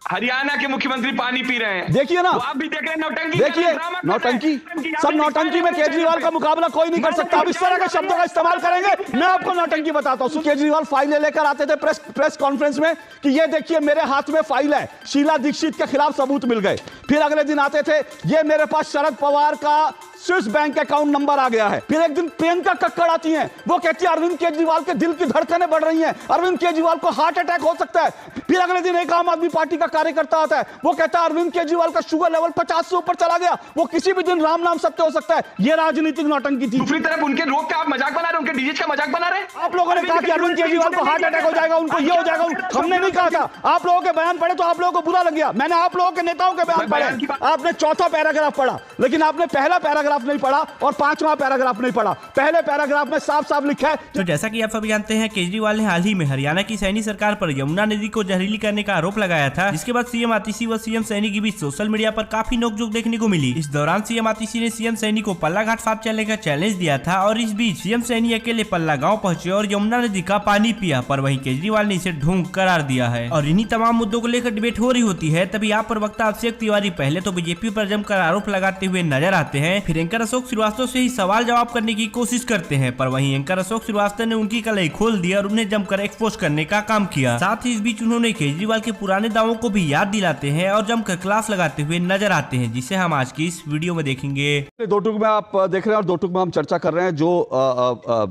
हरियाणा के मुख्यमंत्री पानी पी रहे हैं। देखिए ना, तो आप भी देख रहे हैं नौटंकी। देखिए नौटंकी, सब नौटंकी में केजरीवाल का मुकाबला कोई नहीं कर सकता। आप इस तरह के शब्दों का इस्तेमाल करेंगे, मैं आपको नौटंकी बताता हूं। केजरीवाल फाइलें लेकर आते थे प्रेस कॉन्फ्रेंस में कि ये देखिए मेरे हाथ में फाइल है, शीला दीक्षित के खिलाफ सबूत मिल गए। फिर अगले दिन आते थे, ये मेरे पास शरद पवार का स्विस बैंक अकाउंट नंबर आ गया है। फिर एक दिन प्रियंका कक्कड़ आती हैं, वो कहती है अरविंद केजरीवाल के दिल की धड़कनें बढ़ रही हैं, अरविंद केजरीवाल को हार्ट अटैक हो सकता है। फिर अगले दिन एक आम आदमी पार्टी का कार्यकर्ता आता है, वो कहता है अरविंद केजरीवाल का शुगर लेवल 50 से ऊपर चला गया, वो किसी भी दिन राम नाम सत्य हो सकता है। ये राजनीतिक नौटंकी थी। दूसरी तरफ उनके रोग का आप मजाक बना रहे हैं, उनके डीजे का मजाक बना रहे हैं। आप लोगों ने कहा कि अरविंद केजरीवाल को हार्ट अटैक हो जाएगा, उनको ये हो जाएगा, हमने नहीं कहा था। आप लोगों के बयान पढ़े तो आप लोगों को बुरा लग गया। मैंने आप लोगों के नेताओं के बयान पढ़े, आपने चौथा पैराग्राफ पढ़ा, लेकिन आपने पहला पैराग्राफ नहीं पढ़ा और पांचवा पैराग्राफ नहीं पढ़ा। पहले पैराग्राफ में साफ साफ लिखा है। तो जैसा कि आप सभी जानते हैं, केजरीवाल ने हाल ही में हरियाणा की सैनी सरकार पर यमुना नदी को जहरीली करने का आरोप लगाया था, जिसके बाद सीएम आतिशी व सीएम सैनी के बीच सोशल मीडिया पर काफी नोकझोंक देखने को मिली। इस दौरान सीएम आतिशी ने सीएम सैनी को पल्ला घाट साफ चलने का चैलेंज दिया था और इस बीच सीएम सैनी अकेले पल्ला गाँव पहुंचे और यमुना नदी का पानी पिया, पर वहीं केजरीवाल ने इसे ढोंग करार दिया है। और इन्हीं तमाम मुद्दों को लेकर डिबेट हो रही होती है, तभी यहाँ पर वक्ता अभिषेक तिवारी पहले तो बीजेपी पर जमकर आरोप लगाते हुए नजर आते हैं, फिर एंकर अशोक श्रीवास्तव से ही सवाल जवाब करने की कोशिश करते हैं, पर वहीं एंकर अशोक श्रीवास्तव ने उनकी कलाई खोल दी और उन्हें जमकर एक्सपोज करने का काम किया। साथ ही इस बीच उन्होंने केजरीवाल के पुराने दावों को भी याद दिलाते हैं और जमकर क्लास लगाते हुए नजर आते हैं, जिसे हम आज की इस वीडियो में देखेंगे। दो टुक में आप देख रहे हैं और दो टुक में हम चर्चा कर रहे हैं, जो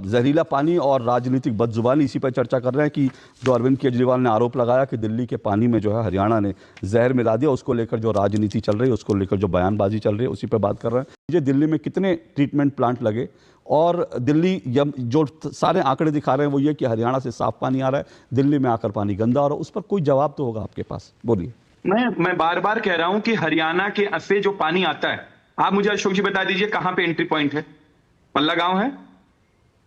जहरीला पानी और राजनीतिक बदजुबानी, इसी पर चर्चा कर रहे हैं कि जो अरविंद केजरीवाल ने आरोप लगाया कि दिल्ली के पानी में जो है हरियाणा ने जहर मिला दिया, उसको लेकर जो राजनीति चल रही है, उसको लेकर जो बयानबाजी चल रही है, उसी पर बात कर रहे हैं। ये दिल्ली में कितने ट्रीटमेंट प्लांट लगे और दिल्ली जो सारे आंकड़े दिखा रहे हैं वो ये कि हरियाणा से साफ पानी आ रहा है, दिल्ली में आकर पानी गंदा हो रहा है। उस पर कोई जवाब तो होगा आपके पास, बोलिए। मैं बार बार कह रहा हूं कि हरियाणा के से जो पानी आता है, आप मुझे अशोक जी बता दीजिए कहां पे एंट्री पॉइंट है। पल्ला गांव है,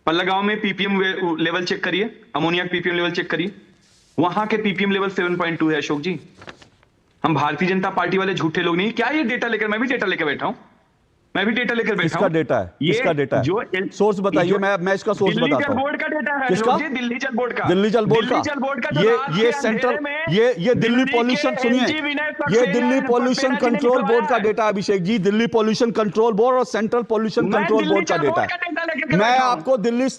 पल्ला गांव में पीपीएम लेवल चेक करिए, अमोनिया पीपीएम लेवल चेक करिए, वहां के पीपीएम लेवल 7.2 है। अशोक जी, हम भारतीय जनता पार्टी वाले झूठे लोग नहीं, क्या ये डेटा लेकर, मैं भी डेटा लेकर बैठा हूं, मैं भी डेटा लेकर बैठा हूं। किसका डेटा है? किसका डेटा है? जो सोर्स बताइए, मैं इसका सोर्स बताता हूं। दिल्ली जल बोर्ड का डेटा है। किसका? दिल्ली जल बोर्ड का। दिल्ली जल बोर्ड का। ये सेंट्रल, ये दिल्ली पॉल्यूशन, सुनिए, ये दिल्ली पॉल्यूशन कंट्रोल बोर्ड का डेटा है Abhishek ji. Delhi pollution control board और सेंट्रल पॉल्यूशन कंट्रोल बोर्ड का डेटा है। मैं आपको दिल्ली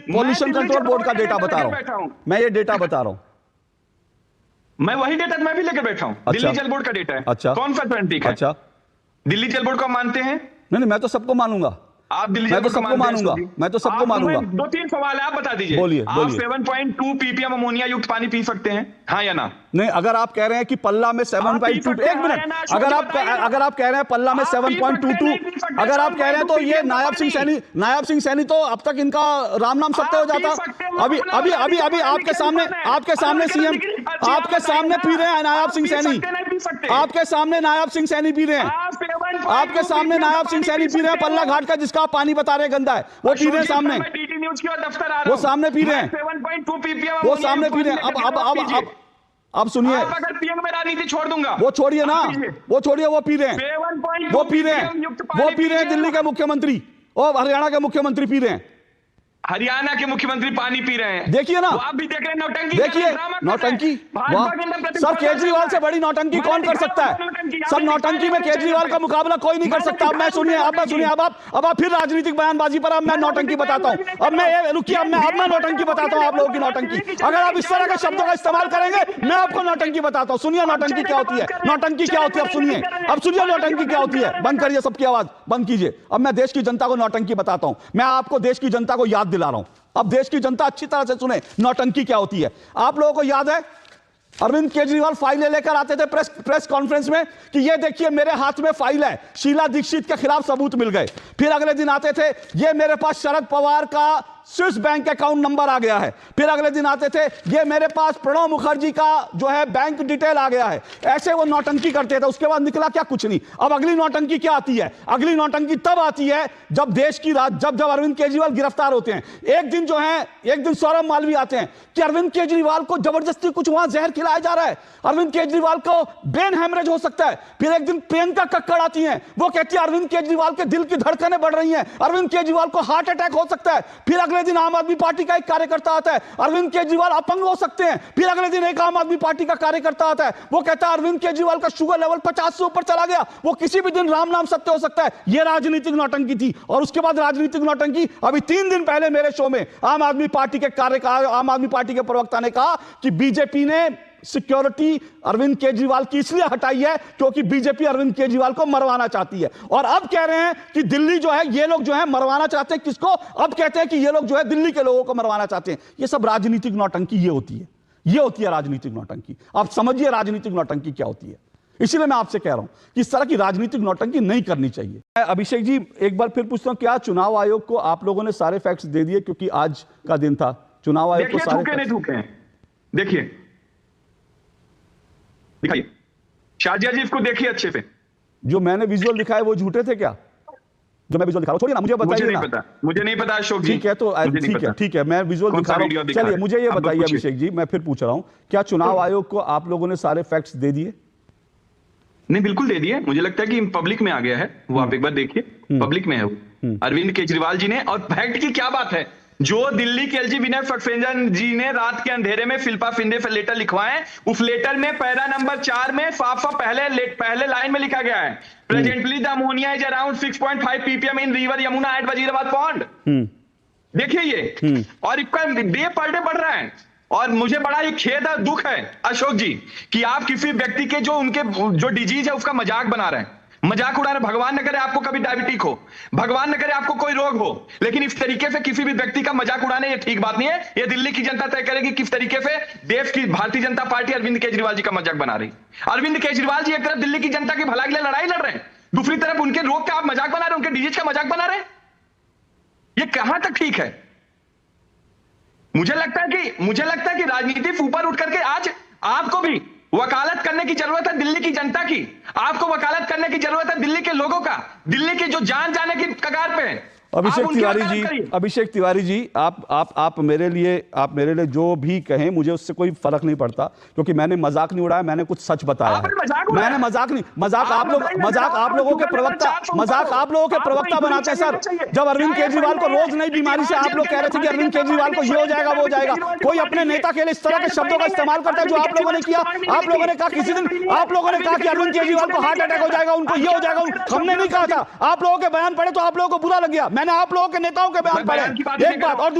पॉल्यूशन कंट्रोल बोर्ड का डेटा बता रहा हूं, मैं ये डेटा बता रहा हूं। मैं वही डेटा मैं भी लेकर बैठा हूं। दिल्ली जल बोर्ड का डेटा है। अच्छा, कौन सा ट्वेंटी? अच्छा, दिल्ली जल बोर्ड को मानते हैं? नहीं, मैं तो सबको मानूंगा। आप दिल्ली मैं तो सबको मानूंगा, मैं तो सबको मानूंगा। 2-3 सवाल है, आप बता दीजिए। बोलिए। आप 7.2 पीपीएम अमोनिया युक्त पानी पी सकते हैं, हाँ या ना? नहीं, अगर आप कह रहे हैं कि पल्ला में 7.22, एक मिनट, अगर आप कह रहे हैं पल्ला में 7.22, अगर आप कह रहे हैं तो ये नायब सिंह सैनी तो अब तक इनका राम नाम सत्य हो जाता। अभी आपके सामने सीएम, आपके सामने पी रहे हैं नायब सिंह सैनी, आपके सामने नायब सिंह सैनी पी रहे हैं, आपके सामने नायब सिंह सैनी पी रहे हैं पल्ला घाट का, जिसका आप पानी बता रहे हैं गंदा है, वो पी रहे हैं सामने, वो सामने पी रहे हैं, वो सामने पी रहे हैं। अब सुनिए, अगर पीएम में राजनीति छोड़ दूंगा, वो छोड़िए ना, वो छोड़िए, वो पी रहे हैं, वो पी रहे हैं दिल्ली के मुख्यमंत्री और हरियाणा के मुख्यमंत्री पी रहे हैं। हरियाणा के मुख्यमंत्री पानी पी रहे हैं, देखिए ना। तो आप भी देख रहे हैं नौटंकी। देखिए नौटंकी, सर केजरीवाल से बड़ी नौटंकी कौन कर सकता है? सर नौटंकी में केजरीवाल का मुकाबला कोई नहीं कर सकता। अब सुनिए, अब आप फिर राजनीतिक बयानबाजी पर, अब मैं नौटंकी बताता हूं। अब मैं रुकिए, अब मैं नौटंकी बताता हूं आप लोगों की नौटंकी। अगर आप इस तरह के शब्दों का इस्तेमाल करेंगे, मैं आपको नौटंकी बताता हूं। सुनिए नौटंकी क्या होती है, नौटंकी क्या होती है, अब सुनिए नौटंकी क्या होती है। बंद करिए, सबकी आवाज बंद कीजिए। अब मैं देश की जनता को नौटंकी बताता हूं, मैं आपको देश की जनता को याद दिला रहा हूं। अब देश की जनता अच्छी तरह से सुने नौटंकी क्या होती है। आप लोगों को याद है, अरविंद केजरीवाल फाइलें लेकर आते थे प्रेस कॉन्फ्रेंस में कि ये देखिए मेरे हाथ में फाइल है, शीला दीक्षित के खिलाफ सबूत मिल गए। फिर अगले दिन आते थे, ये मेरे पास शरद पवार का स्विस बैंक अकाउंट नंबर आ गया है। फिर अगले दिन आते थे, ये मेरे पास प्रणब मुखर्जी का जो है बैंक डिटेल आ गया है। ऐसे वो नौटंकी करते थे। उसके बाद निकला क्या? कुछ नहीं। अब अगली नौटंकी क्या आती है? अगली नौटंकी तब आती है जब देश की जब अरविंद केजरीवाल गिरफ्तार होते हैं। एक दिन सौरभ मालवी आते हैं कि अरविंद केजरीवाल को जबरदस्ती कुछ वहां जहर खिलाया जा रहा है, अरविंद केजरीवाल को ब्रेन हेमरेज हो सकता है। फिर एक दिन प्रियंका कक्कड़ आती हैं, वो कहती है अरविंद केजरीवाल के दिल की धड़कनें बढ़ रही हैं, अरविंद केजरीवाल को हार्ट अटैक हो सकता है। फिर अगले दिन आम आदमी पार्टी का एक कार्यकर्ता आता है, अरविंद केजरीवाल अपंग हो सकते हैं। फिर अगले दिन एक आम आदमी पार्टी का कार्यकर्ता आता है, वो कहता है अरविंद केजरीवाल का शुगर लेवल 50 से ऊपर चला गया, वो किसी भी दिन राम नाम सत्य हो सकता है। यह राजनीतिक नौटंकी थी। और उसके बाद राजनीतिक नौटंकी, अभी 3 दिन पहले मेरे शो में आम आदमी पार्टी के प्रवक्ता ने कहा कि बीजेपी ने सिक्योरिटी अरविंद केजरीवाल की इसलिए हटाई है क्योंकि बीजेपी अरविंद केजरीवाल को मरवाना चाहती है। और अब कह रहे हैं कि दिल्ली जो है, ये लोग जो है मरवाना चाहते हैं किसको? अब कहते हैं कि ये लोग जो है दिल्ली के लोगों को मरवाना चाहते हैं। ये सब राजनीतिक नौटंकी ये होती है, ये होती है राजनीतिक नौटंकी। आप समझिए राजनीतिक नौटंकी क्या होती है। इसीलिए मैं आपसे कह रहा हूं कि इस तरह की राजनीतिक नौटंकी नहीं करनी चाहिए। अभिषेक जी, एक बार फिर पूछता हूं, क्या चुनाव आयोग को आप लोगों ने सारे फैक्ट्स दे दिए? क्योंकि आज का दिन था, चुनाव आयोग को सारे देखिए दिखाइए, शाजिया जी इसको देखिए अच्छे से। जो मैंने विजुअल दिखाए वो झूठे थे क्या? जो मैं विजुअल दिखा रहा हूं, छोड़िए ना, मुझे बताइए ना। मुझे नहीं पता अशोक जी। ठीक है, तो ठीक है, मैं विजुअल दिखा रहा हूं। चलिए मुझे ये बताइए अभिषेक जी, मैं फिर पूछ रहा हूं, क्या चुनाव आयोग को आप लोगों ने सारे फैक्ट्स दे दिए? नहीं, बिल्कुल दे दिए। मुझे लगता है कि पब्लिक में आ गया है वो, आप एक बार देखिए, पब्लिक में है वो, अरविंद केजरीवाल जी ने। और फैक्ट की क्या बात है, जो दिल्ली के एलजी विनय सक्सेना जी ने रात के अंधेरे में फिल्पा फिंदे लेटर लिखवाए, उस लेटर में पैरा नंबर 4 में साफ पहले लाइन में लिखा गया है, presently the ammonia is around 6.5 ppm in river Yamuna at Wazirabad pond. देखिए ये, और इसका डे पर डे बढ़ रहा है। और मुझे बड़ा ही खेद है, दुख है अशोक जी, कि आप किसी व्यक्ति के जो डिजीज है उसका मजाक बना रहे हैं, मजाक उड़ा रहे। भगवान न करे आपको कभी डायबिटिक हो, भगवान न करे आपको कोई रोग हो, लेकिन इस तरीके से किसी भी व्यक्ति का मजाक उड़ाने ये ठीक बात नहीं है। ये दिल्ली की जनता तय करेगी किस तरीके से देश की भारतीय जनता पार्टी अरविंद केजरीवाल जी का मजाक बना रही। अरविंद केजरीवाल जी एक तरफ दिल्ली की जनता की भलाई के लिए लड़ाई लड़ रहे हैं, दूसरी तरफ उनके रोग का आप मजाक बना रहे हैं, उनके डिजीज का मजाक बना रहे हैं। ये कहां तक ठीक है? मुझे लगता है कि राजनीति से ऊपर उठ करके आज आपको भी वकालत करने की जरूरत है दिल्ली की जनता की। आपको वकालत करने की जरूरत है दिल्ली के लोगों का, दिल्ली की जो जान जाने की कगार पे है। अभिषेक तिवारी जी, आप मेरे लिए जो भी कहें मुझे उससे कोई फर्क नहीं पड़ता, क्योंकि मैंने मजाक नहीं उड़ाया, मैंने कुछ सच बताया। मैंने मजाक आप लोगों के प्रवक्ता बनाते हैं सर। जब अरविंद केजरीवाल को रोज नई बीमारी से आप लोग कह रहे थे कि अरविंद केजरीवाल को ये हो जाएगा वो हो जाएगा, कोई अपने नेता के लिए इस तरह के शब्दों का इस्तेमाल करता है जो आप लोगों ने किया। आप लोगों ने कहा किसी दिन, आप लोगों ने कहा कि अरविंद केजरीवाल को हार्ट अटैक हो जाएगा, उनको ये हो जाएगा। हमने नहीं कहा था। आप लोगों के बयान पढ़े तो आप लोगों को बुरा लग गया। मैंने आप लोगों के नेताओं के बयान पढ़े। एक बात, और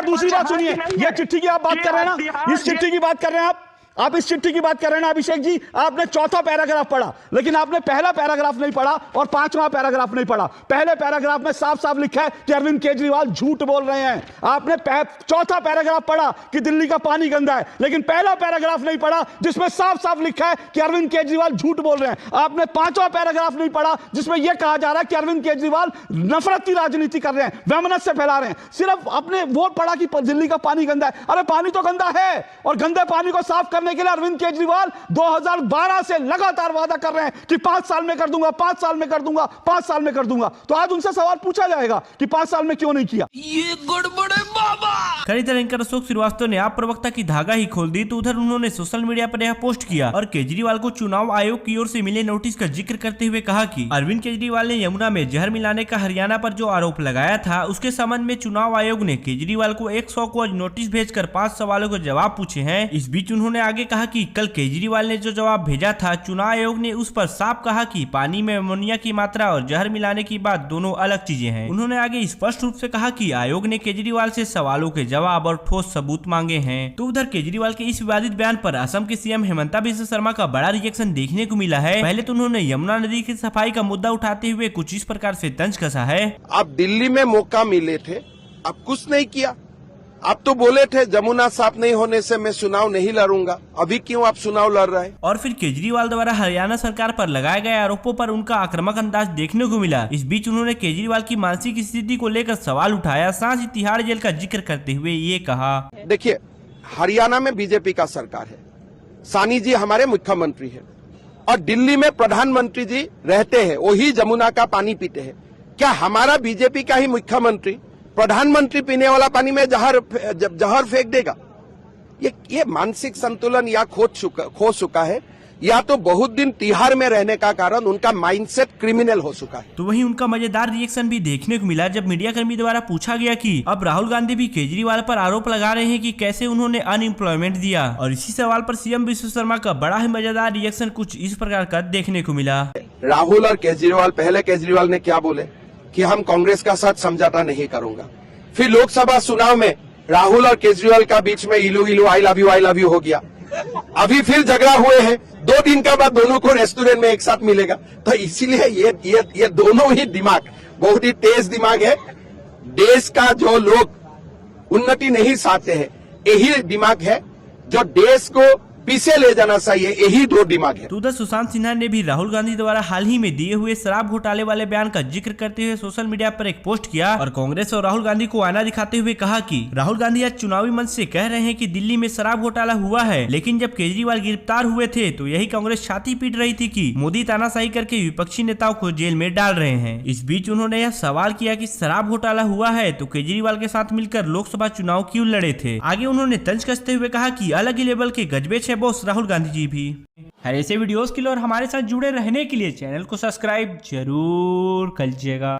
दूसरी बात सुनिए, ये चिट्ठी की आप बात कर रहे हैं ना, इस चिट्ठी की बात कर रहे हैं आप इस चिट्ठी की बात कर रहे हैं ना अभिषेक जी, आपने चौथा पैराग्राफ पढ़ा, लेकिन आपने पहला पैराग्राफ नहीं पढ़ा और 5वां पैराग्राफ नहीं पढ़ा। पहले पैराग्राफ में साफ साफ लिखा है कि अरविंद केजरीवाल झूठ बोल रहे हैं। आपने चौथा पैराग्राफ पढ़ा कि दिल्ली का पानी गंदा है, लेकिन पहला पैराग्राफ नहीं पढ़ा जिसमें साफ साफ लिखा है कि अरविंद केजरीवाल झूठ बोल रहे हैं। आपने 5वां पैराग्राफ नहीं पढ़ा जिसमें यह कहा जा रहा है कि अरविंद केजरीवाल नफरत की राजनीति कर रहे हैं, वैमनस्य फैला रहे हैं। सिर्फ अपने वोट पढ़ा कि दिल्ली का पानी गंदा है। अरे पानी तो गंदा है, और गंदे पानी को साफ करने के लिए अरविंद केजरीवाल 2012 से लगातार वादा कर रहे हैं कि 5 साल में कर दूंगा, 5 साल में कर दूंगा, 5 साल में कर दूंगा। तो आज उनसे सवाल पूछा जाएगा कि 5 साल में क्यों नहीं किया। ये गड़बड़ है बाबा। कई तरह एंकर अशोक श्रीवास्तव ने आप प्रवक्ता की धागा ही खोल दी, तो उधर उन्होंने सोशल मीडिया पर यह पोस्ट किया और केजरीवाल को चुनाव आयोग की ओर से मिले नोटिस का जिक्र करते हुए कहा कि अरविंद केजरीवाल ने यमुना में जहर मिलाने का हरियाणा पर जो आरोप लगाया था, उसके संबंध में चुनाव आयोग ने केजरीवाल को 100 को नोटिस भेजकर 5 सवालों के जवाब पूछे हैं। इस बीच उन्होंने आगे कहा कि कल केजरीवाल ने जो जवाब भेजा था, चुनाव आयोग ने उस पर साफ कहा कि पानी में अमोनिया की मात्रा और जहर मिलाने की बात दोनों अलग चीजें हैं। उन्होंने आगे स्पष्ट रूप से कहा कि आयोग ने केजरीवाल से सवालों के जवाब और ठोस सबूत मांगे हैं। तो उधर केजरीवाल के इस विवादित बयान पर असम के सीएम हेमंता बिस्वा शर्मा का बड़ा रिएक्शन देखने को मिला है। पहले तो उन्होंने यमुना नदी की सफाई का मुद्दा उठाते हुए कुछ इस प्रकार से तंज कसा है। आप दिल्ली में मौका मिले थे, आप कुछ नहीं किया। आप तो बोले थे जमुना साफ नहीं होने से मैं चुनाव नहीं लड़ूंगा, अभी क्यों आप चुनाव लड़ रहे हैं? और फिर केजरीवाल द्वारा हरियाणा सरकार पर लगाए गए आरोपों पर उनका आक्रामक अंदाज देखने को मिला। इस बीच उन्होंने केजरीवाल की मानसिक स्थिति को लेकर सवाल उठाया, साथ ही तिहाड़ जेल का जिक्र करते हुए ये कहा, देखिए हरियाणा में बीजेपी का सरकार है, सानी जी हमारे मुख्यमंत्री है, और दिल्ली में प्रधानमंत्री जी रहते हैं, वही जमुना का पानी पीते हैं। क्या हमारा बीजेपी का ही मुख्यमंत्री प्रधानमंत्री पीने वाला पानी में जहर फेंक देगा? ये मानसिक संतुलन या खो चुका है। या तो बहुत दिन तिहाड़ में रहने का कारण उनका माइंडसेट क्रिमिनल हो चुका है। तो वहीं उनका मजेदार रिएक्शन भी देखने को मिला जब मीडिया कर्मी द्वारा पूछा गया कि अब राहुल गांधी भी केजरीवाल पर आरोप लगा रहे हैं कि कैसे उन्होंने अनएम्प्लॉयमेंट दिया, और इसी सवाल पर सीएम विश्व शर्मा का बड़ा ही मजेदार रिएक्शन कुछ इस प्रकार का देखने को मिला। राहुल और केजरीवाल, पहले केजरीवाल ने क्या बोले कि हम कांग्रेस का साथ समझौता नहीं करूंगा, फिर लोकसभा चुनाव में राहुल और केजरीवाल का बीच में इलू इलू आई लव यू हो गया, अभी फिर झगड़ा हुए हैं, 2 दिन के बाद दोनों को रेस्टोरेंट में एक साथ मिलेगा। तो इसीलिए ये दोनों ही दिमाग बहुत ही तेज दिमाग है। देश का जो लोग उन्नति नहीं चाहते हैं, यही दिमाग है जो देश को पीछे ले जाना चाहिए, यही 2 दिमाग है। तो उधर सुशांत सिन्हा ने भी राहुल गांधी द्वारा हाल ही में दिए हुए शराब घोटाले वाले बयान का जिक्र करते हुए सोशल मीडिया पर एक पोस्ट किया और कांग्रेस और राहुल गांधी को आईना दिखाते हुए कहा कि राहुल गांधी आज चुनावी मंच से कह रहे हैं कि दिल्ली में शराब घोटाला हुआ है, लेकिन जब केजरीवाल गिरफ्तार हुए थे तो यही कांग्रेस छाती पीट रही थी कि मोदी तानाशाही करके विपक्षी नेताओं को जेल में डाल रहे हैं। इस बीच उन्होंने यह सवाल किया कि शराब घोटाला हुआ है तो केजरीवाल के साथ मिलकर लोकसभा चुनाव क्यों लड़े थे। आगे उन्होंने तंज कसते हुए कहा कि अलग ही लेवल के गजबेज है बॉस राहुल गांधी जी भी। हर ऐसे वीडियोस के लिए और हमारे साथ जुड़े रहने के लिए चैनल को सब्सक्राइब जरूर कीजिएगा।